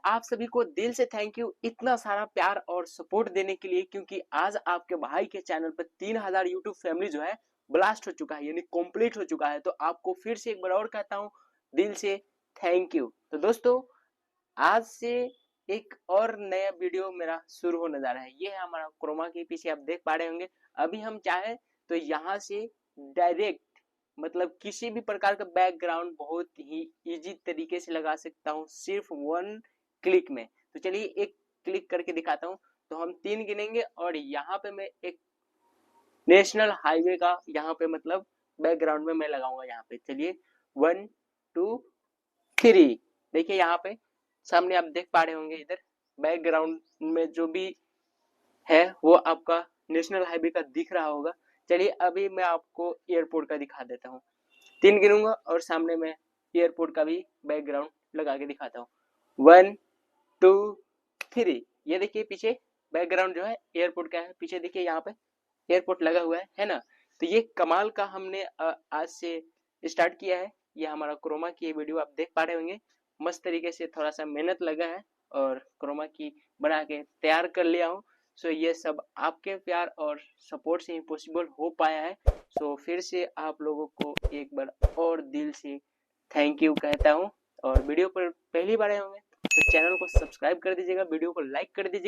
आप सभी को दिल से थैंक यू इतना सारा प्यार और सपोर्ट देने के लिए, क्योंकि आज आपके भाई के चैनल पर 3000 यूट्यूब फैमिली जो है ब्लास्ट हो चुका है, यानी कंप्लीट हो चुका है। तो आपको फिर से एक बार और कहता हूँ दिल से थैंक यू। तो दोस्तों, आज से एक और नया वीडियो मेरा शुरू होने जा रहा है। ये है हमारा क्रोमा के पीछे आप देख पा रहे होंगे। अभी हम चाहे तो यहाँ से डायरेक्ट मतलब किसी भी प्रकार का बैकग्राउंड बहुत ही इजी तरीके से लगा सकता हूँ, सिर्फ वन क्लिक में। तो चलिए एक क्लिक करके दिखाता हूँ। तो हम 3 गिनेंगे और यहाँ पे मैं एक नेशनल हाईवे का यहाँ पे मतलब बैकग्राउंड में मैं लगाऊंगा। यहाँ पे चलिए 1 2 3। देखिए यहाँ पे सामने आप देख पा रहे होंगे, इधर बैकग्राउंड में जो भी है वो आपका नेशनल हाईवे का दिख रहा होगा। चलिए अभी मैं आपको एयरपोर्ट का दिखा देता हूँ। 3 गिनूंगा और सामने में एयरपोर्ट का भी बैकग्राउंड लगा के दिखाता हूँ। 1 2 3। ये देखिए पीछे बैकग्राउंड जो है एयरपोर्ट का है। पीछे देखिए यहाँ पे एयरपोर्ट लगा हुआ है ना। तो ये कमाल का हमने आज से स्टार्ट किया है। ये हमारा क्रोमा की वीडियो आप देख पा रहे होंगे। मस्त तरीके से थोड़ा सा मेहनत लगा है और क्रोमा की बना के तैयार कर लिया हूँ। सो ये सब आपके प्यार और सपोर्ट से ही पॉसिबल हो पाया है। सो फिर से आप लोगों को एक बार और दिल से थैंक यू कहता हूँ। और वीडियो पर पहली बार आए होंगे तो चैनल को सब्सक्राइब कर दीजिएगा, वीडियो को लाइक कर दीजिएगा।